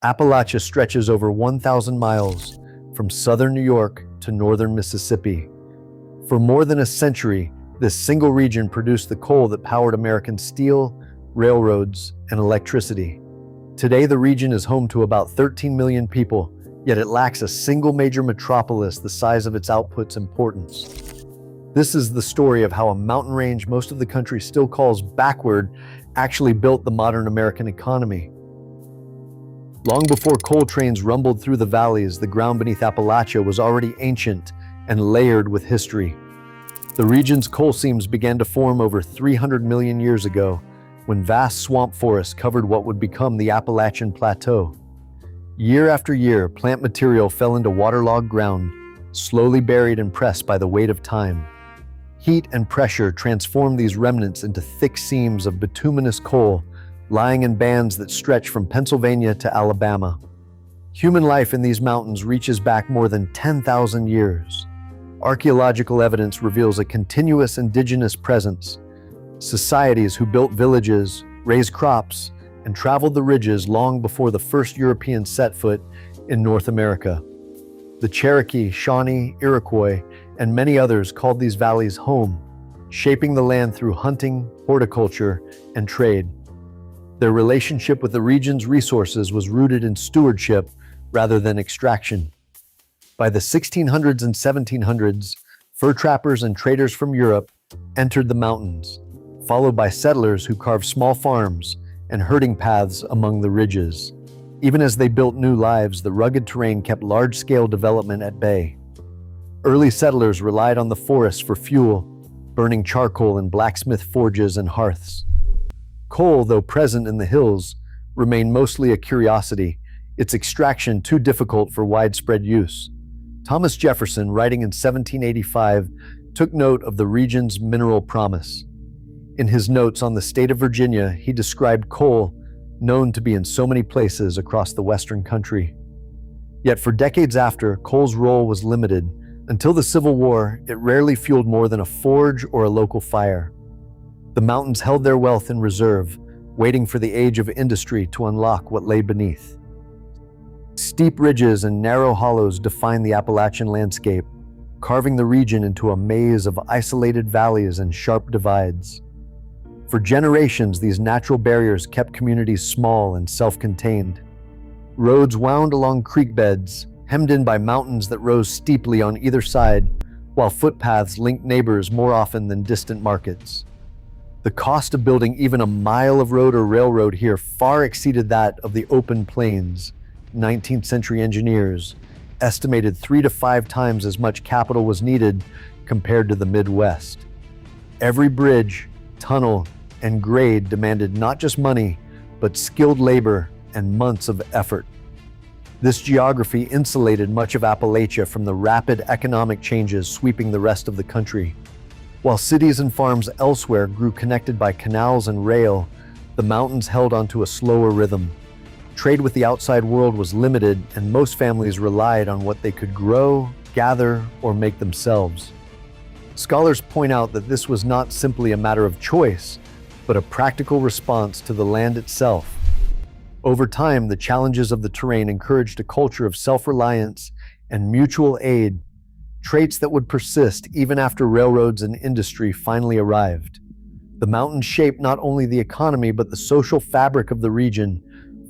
Appalachia stretches over 1,000 miles from southern New York to northern Mississippi. For more than a century, this single region produced the coal that powered American steel, railroads, and electricity. Today, the region is home to about 13 million people, yet it lacks a single major metropolis the size of its output's importance. This is the story of how a mountain range most of the country still calls backward actually built the modern American economy. Long before coal trains rumbled through the valleys, the ground beneath Appalachia was already ancient and layered with history. The region's coal seams began to form over 300 million years ago, when vast swamp forests covered what would become the Appalachian Plateau. Year after year, plant material fell into waterlogged ground, slowly buried and pressed by the weight of time. Heat and pressure transformed these remnants into thick seams of bituminous coal, lying in bands that stretch from Pennsylvania to Alabama. Human life in these mountains reaches back more than 10,000 years. Archaeological evidence reveals a continuous indigenous presence. Societies who built villages, raised crops, and traveled the ridges long before the first Europeans set foot in North America. The Cherokee, Shawnee, Iroquois, and many others called these valleys home, shaping the land through hunting, horticulture, and trade. Their relationship with the region's resources was rooted in stewardship rather than extraction. By the 1600s and 1700s, fur trappers and traders from Europe entered the mountains, followed by settlers who carved small farms and herding paths among the ridges. Even as they built new lives, the rugged terrain kept large-scale development at bay. Early settlers relied on the forests for fuel, burning charcoal in blacksmith forges and hearths. Coal, though present in the hills, remained mostly a curiosity, its extraction too difficult for widespread use. Thomas Jefferson, writing in 1785, took note of the region's mineral promise. In his notes on the state of Virginia, he described coal, known to be in so many places across the western country. Yet for decades after, coal's role was limited. Until the Civil War, it rarely fueled more than a forge or a local fire. The mountains held their wealth in reserve, waiting for the age of industry to unlock what lay beneath. Steep ridges and narrow hollows define the Appalachian landscape, carving the region into a maze of isolated valleys and sharp divides. For generations, these natural barriers kept communities small and self-contained. Roads wound along creek beds, hemmed in by mountains that rose steeply on either side, while footpaths linked neighbors more often than distant markets. The cost of building even a mile of road or railroad here far exceeded that of the open plains. 19th century engineers estimated 3 to 5 times as much capital was needed compared to the Midwest. Every bridge, tunnel, and grade demanded not just money, but skilled labor and months of effort. This geography insulated much of Appalachia from the rapid economic changes sweeping the rest of the country. While cities and farms elsewhere grew connected by canals and rail, the mountains held onto a slower rhythm. Trade with the outside world was limited, and most families relied on what they could grow, gather, or make themselves. Scholars point out that this was not simply a matter of choice, but a practical response to the land itself. Over time, the challenges of the terrain encouraged a culture of self-reliance and mutual aid, traits that would persist even after railroads and industry finally arrived. The mountains shaped not only the economy but the social fabric of the region,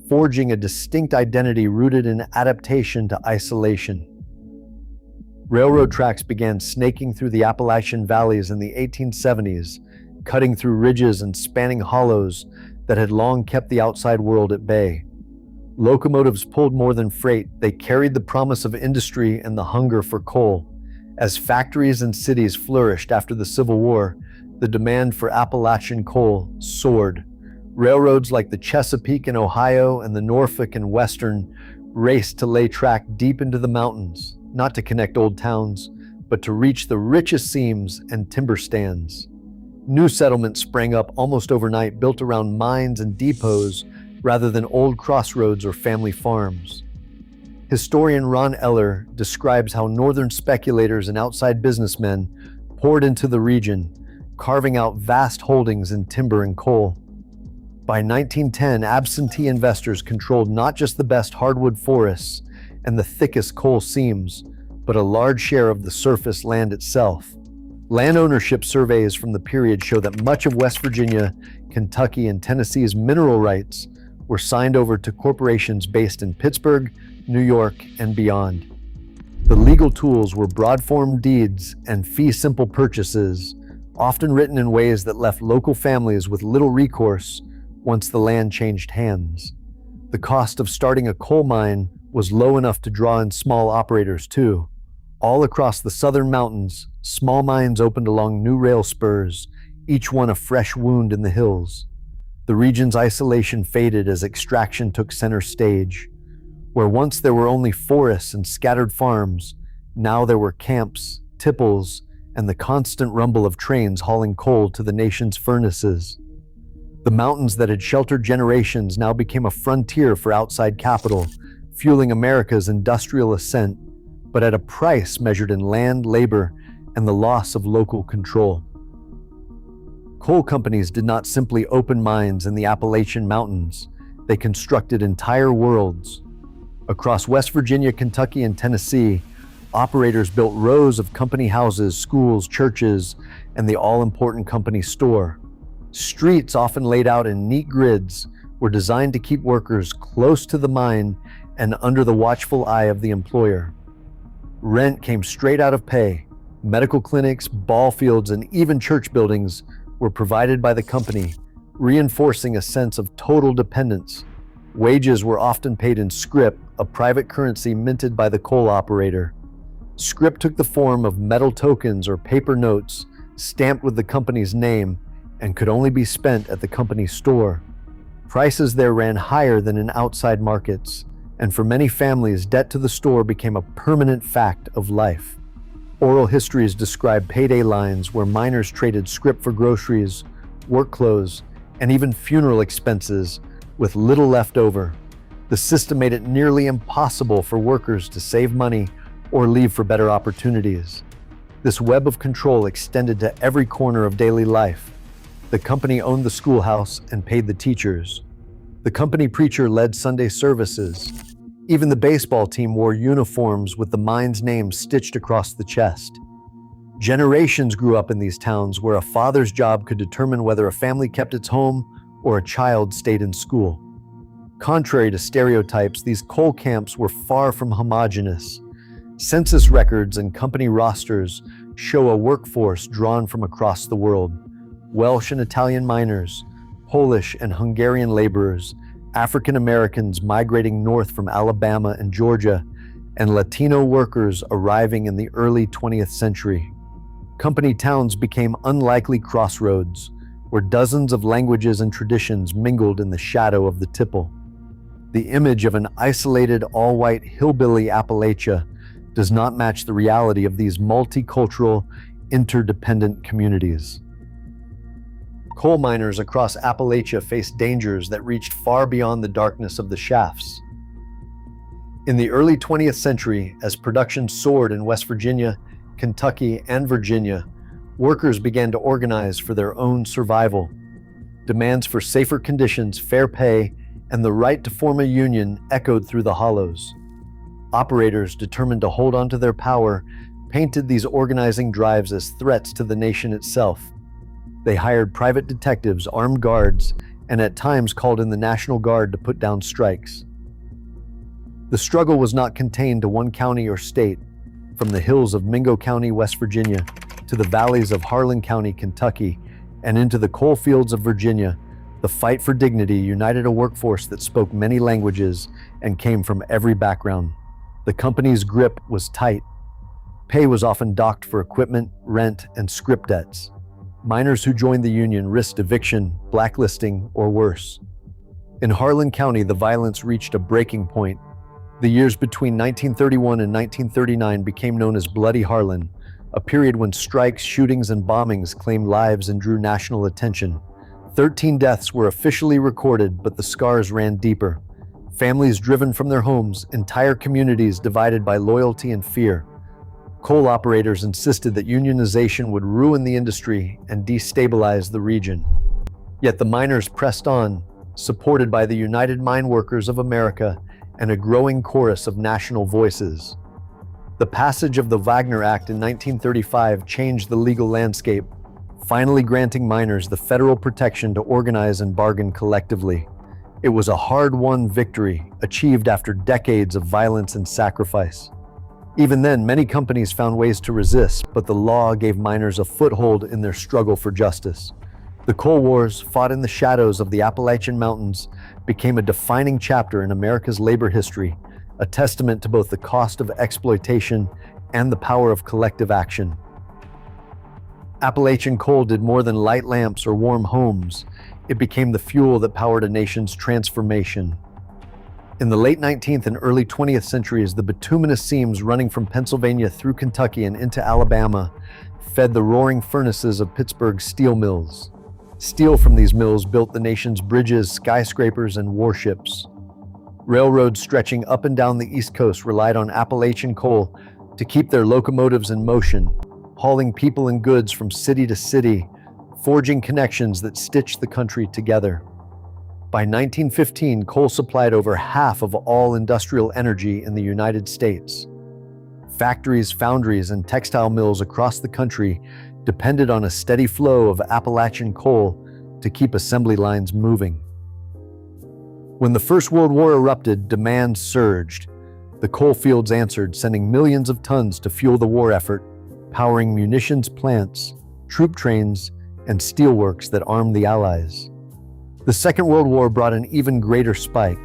forging a distinct identity rooted in adaptation to isolation. Railroad tracks began snaking through the Appalachian valleys in the 1870s, cutting through ridges and spanning hollows that had long kept the outside world at bay. Locomotives pulled more than freight. They carried the promise of industry and the hunger for coal. As factories and cities flourished after the Civil War, the demand for Appalachian coal soared. Railroads like the Chesapeake in Ohio and the Norfolk and Western raced to lay track deep into the mountains, not to connect old towns, but to reach the richest seams and timber stands. New settlements sprang up almost overnight, built around mines and depots rather than old crossroads or family farms. Historian Ron Eller describes how northern speculators and outside businessmen poured into the region, carving out vast holdings in timber and coal. By 1910, absentee investors controlled not just the best hardwood forests and the thickest coal seams, but a large share of the surface land itself. Land ownership surveys from the period show that much of West Virginia, Kentucky, and Tennessee's mineral rights were signed over to corporations based in Pittsburgh, New York, and beyond. The legal tools were broad-form deeds and fee-simple purchases, often written in ways that left local families with little recourse once the land changed hands. The cost of starting a coal mine was low enough to draw in small operators too. All across the southern mountains, small mines opened along new rail spurs, each one a fresh wound in the hills. The region's isolation faded as extraction took center stage. Where once there were only forests and scattered farms, now there were camps, tipples, and the constant rumble of trains hauling coal to the nation's furnaces. The mountains that had sheltered generations now became a frontier for outside capital, fueling America's industrial ascent, but at a price measured in land, labor, and the loss of local control. Coal companies did not simply open mines in the Appalachian Mountains, they constructed entire worlds. Across West Virginia, Kentucky, and Tennessee, operators built rows of company houses, schools, churches, and the all-important company store. Streets, often laid out in neat grids, were designed to keep workers close to the mine and under the watchful eye of the employer. Rent came straight out of pay. Medical clinics, ball fields, and even church buildings were provided by the company, reinforcing a sense of total dependence. Wages were often paid in scrip, a private currency minted by the coal operator. Scrip took the form of metal tokens or paper notes stamped with the company's name and could only be spent at the company store. Prices there ran higher than in outside markets, and for many families, debt to the store became a permanent fact of life. Oral histories describe payday lines where miners traded scrip for groceries, work clothes, and even funeral expenses with little left over. The system made it nearly impossible for workers to save money or leave for better opportunities. This web of control extended to every corner of daily life. The company owned the schoolhouse and paid the teachers. The company preacher led Sunday services. Even the baseball team wore uniforms with the mine's name stitched across the chest. Generations grew up in these towns where a father's job could determine whether a family kept its home or a child stayed in school. Contrary to stereotypes, these coal camps were far from homogeneous. Census records and company rosters show a workforce drawn from across the world. Welsh and Italian miners, Polish and Hungarian laborers, African Americans migrating north from Alabama and Georgia, and Latino workers arriving in the early 20th century. Company towns became unlikely crossroads, where dozens of languages and traditions mingled in the shadow of the tipple. The image of an isolated, all-white hillbilly Appalachia does not match the reality of these multicultural, interdependent communities. Coal miners across Appalachia faced dangers that reached far beyond the darkness of the shafts. In the early 20th century, as production soared in West Virginia, Kentucky, and Virginia, workers began to organize for their own survival. Demands for safer conditions, fair pay, and the right to form a union echoed through the hollows. Operators, determined to hold on to their power, painted these organizing drives as threats to the nation itself. They hired private detectives, armed guards, and at times called in the National Guard to put down strikes. The struggle was not contained to one county or state. From the hills of Mingo County, West Virginia, to the valleys of Harlan County, Kentucky, and into the coal fields of Virginia, the fight for dignity united a workforce that spoke many languages and came from every background. The company's grip was tight. Pay was often docked for equipment, rent, and scrip debts. Miners who joined the union risked eviction, blacklisting, or worse. In Harlan County, the violence reached a breaking point. The years between 1931 and 1939 became known as Bloody Harlan, a period when strikes, shootings, and bombings claimed lives and drew national attention. 13 deaths were officially recorded, but the scars ran deeper. Families driven from their homes, entire communities divided by loyalty and fear. Coal operators insisted that unionization would ruin the industry and destabilize the region. Yet the miners pressed on, supported by the United Mine Workers of America and a growing chorus of national voices. The passage of the Wagner Act in 1935 changed the legal landscape, finally granting miners the federal protection to organize and bargain collectively. It was a hard-won victory, achieved after decades of violence and sacrifice. Even then, many companies found ways to resist, but the law gave miners a foothold in their struggle for justice. The coal wars, fought in the shadows of the Appalachian Mountains, became a defining chapter in America's labor history, a testament to both the cost of exploitation and the power of collective action. Appalachian coal did more than light lamps or warm homes. It became the fuel that powered a nation's transformation. In the late 19th and early 20th centuries, the bituminous seams running from Pennsylvania through Kentucky and into Alabama fed the roaring furnaces of Pittsburgh's steel mills. Steel from these mills built the nation's bridges, skyscrapers, and warships. Railroads stretching up and down the East Coast relied on Appalachian coal to keep their locomotives in motion, hauling people and goods from city to city, forging connections that stitched the country together. By 1915, coal supplied over half of all industrial energy in the United States. Factories, foundries, and textile mills across the country depended on a steady flow of Appalachian coal to keep assembly lines moving. When the First World War erupted, demand surged. The coal fields answered, sending millions of tons to fuel the war effort, powering munitions plants, troop trains, and steelworks that armed the Allies. The Second World War brought an even greater spike.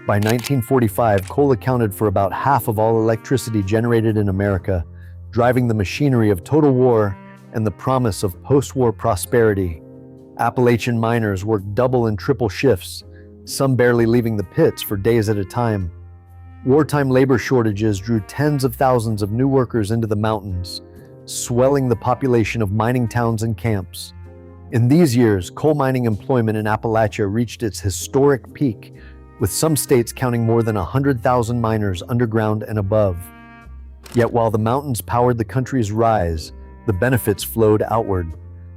By 1945, coal accounted for about half of all electricity generated in America, driving the machinery of total war and the promise of post-war prosperity. Appalachian miners worked double and triple shifts, some barely leaving the pits for days at a time. Wartime labor shortages drew tens of thousands of new workers into the mountains, swelling the population of mining towns and camps. In these years, coal mining employment in Appalachia reached its historic peak, with some states counting more than 100,000 miners underground and above. Yet while the mountains powered the country's rise, the benefits flowed outward.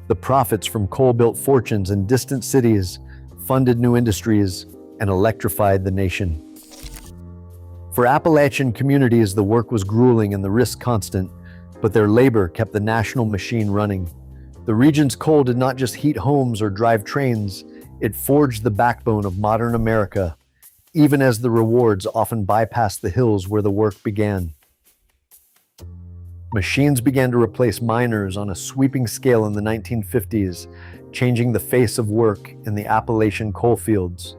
The profits from coal built fortunes in distant cities, funded new industries, and electrified the nation. For Appalachian communities, the work was grueling and the risk constant, but their labor kept the national machine running. The region's coal did not just heat homes or drive trains, it forged the backbone of modern America, even as the rewards often bypassed the hills where the work began. Machines began to replace miners on a sweeping scale in the 1950s, changing the face of work in the Appalachian coal fields.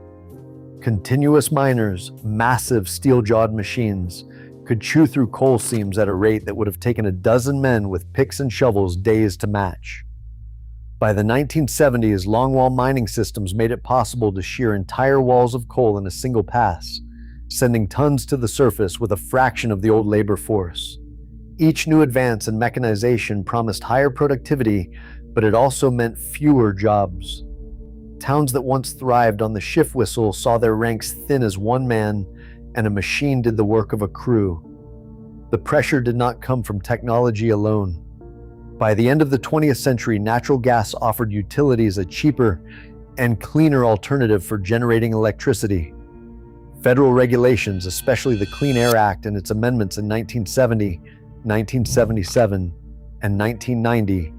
Continuous miners, massive steel-jawed machines, could chew through coal seams at a rate that would have taken a dozen men with picks and shovels days to match. By the 1970s, longwall mining systems made it possible to shear entire walls of coal in a single pass, sending tons to the surface with a fraction of the old labor force. Each new advance in mechanization promised higher productivity, but it also meant fewer jobs. Towns that once thrived on the shift whistle saw their ranks thin as one man, and a machine did the work of a crew. The pressure did not come from technology alone. By the end of the 20th century, natural gas offered utilities a cheaper and cleaner alternative for generating electricity. Federal regulations, especially the Clean Air Act and its amendments in 1970, 1977, and 1990,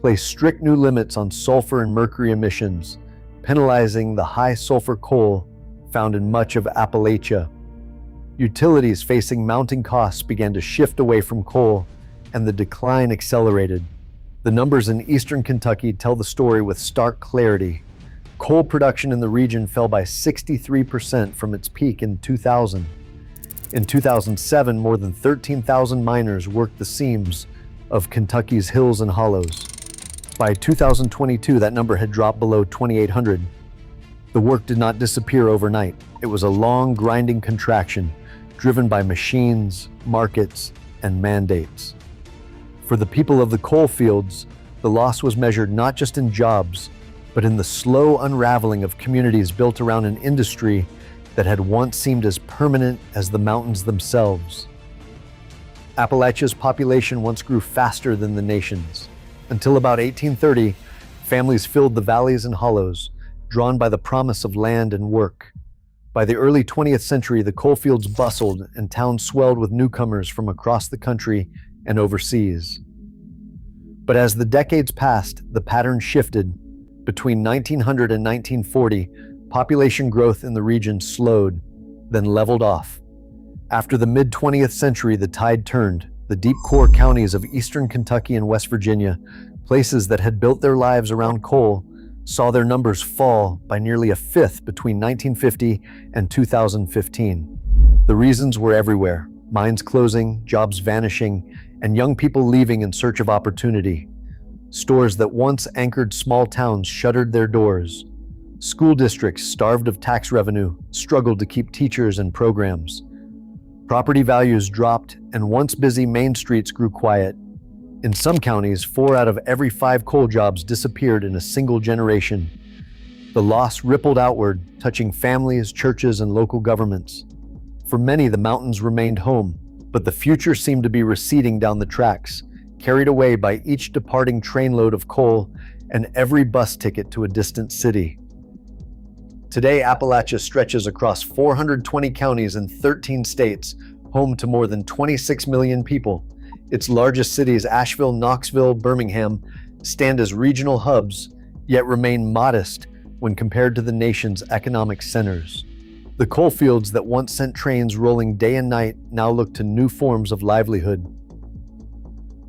placed strict new limits on sulfur and mercury emissions, penalizing the high sulfur coal found in much of Appalachia. Utilities facing mounting costs began to shift away from coal, and the decline accelerated. The numbers in eastern Kentucky tell the story with stark clarity. Coal production in the region fell by 63% from its peak in 2000. In 2007, more than 13,000 miners worked the seams of Kentucky's hills and hollows. By 2022, that number had dropped below 2,800. The work did not disappear overnight. It was a long, grinding contraction, driven by machines, markets, and mandates. For the people of the coal fields, the loss was measured not just in jobs, but in the slow unraveling of communities built around an industry that had once seemed as permanent as the mountains themselves. Appalachia's population once grew faster than the nation's. Until about 1830, families filled the valleys and hollows, drawn by the promise of land and work. By the early 20th century, the coalfields bustled and towns swelled with newcomers from across the country and overseas. But as the decades passed, the pattern shifted. Between 1900 and 1940, population growth in the region slowed, then leveled off. After the mid-20th century, the tide turned. The deep core counties of eastern Kentucky and West Virginia, places that had built their lives around coal, saw their numbers fall by nearly a fifth between 1950 and 2015. The reasons were everywhere: mines closing, jobs vanishing, and young people leaving in search of opportunity. Stores that once anchored small towns shuttered their doors. School districts, starved of tax revenue, struggled to keep teachers and programs. Property values dropped, and once busy main streets grew quiet. In some counties, 4 out of every 5 coal jobs disappeared in a single generation. The loss rippled outward, touching families, churches, and local governments. For many, the mountains remained home, but the future seemed to be receding down the tracks, carried away by each departing trainload of coal and every bus ticket to a distant city. Today, Appalachia stretches across 420 counties in 13 states, home to more than 26 million people. Its largest cities, Asheville, Knoxville, Birmingham, stand as regional hubs, yet remain modest when compared to the nation's economic centers. The coalfields that once sent trains rolling day and night now look to new forms of livelihood.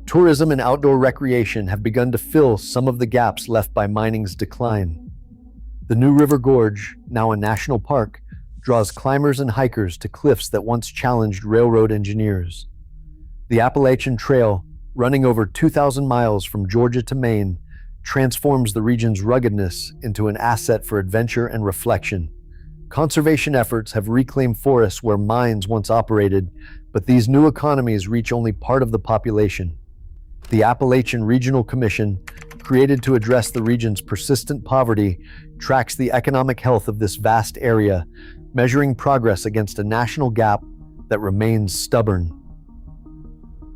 Tourism and outdoor recreation have begun to fill some of the gaps left by mining's decline. The New River Gorge, now a national park, draws climbers and hikers to cliffs that once challenged railroad engineers. The Appalachian Trail, running over 2,000 miles from Georgia to Maine, transforms the region's ruggedness into an asset for adventure and reflection. Conservation efforts have reclaimed forests where mines once operated, but these new economies reach only part of the population. The Appalachian Regional Commission, created to address the region's persistent poverty, tracks the economic health of this vast area, measuring progress against a national gap that remains stubborn.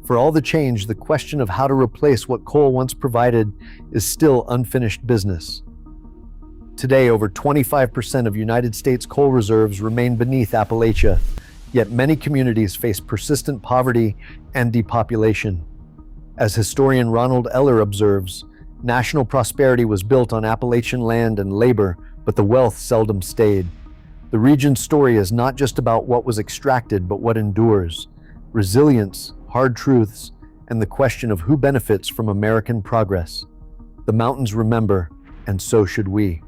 For all the change, the question of how to replace what coal once provided is still unfinished business. Today, over 25% of United States coal reserves remain beneath Appalachia, yet many communities face persistent poverty and depopulation. As historian Ronald Eller observes, national prosperity was built on Appalachian land and labor, but the wealth seldom stayed. The region's story is not just about what was extracted, but what endures: resilience, hard truths, and the question of who benefits from American progress. The mountains remember, and so should we.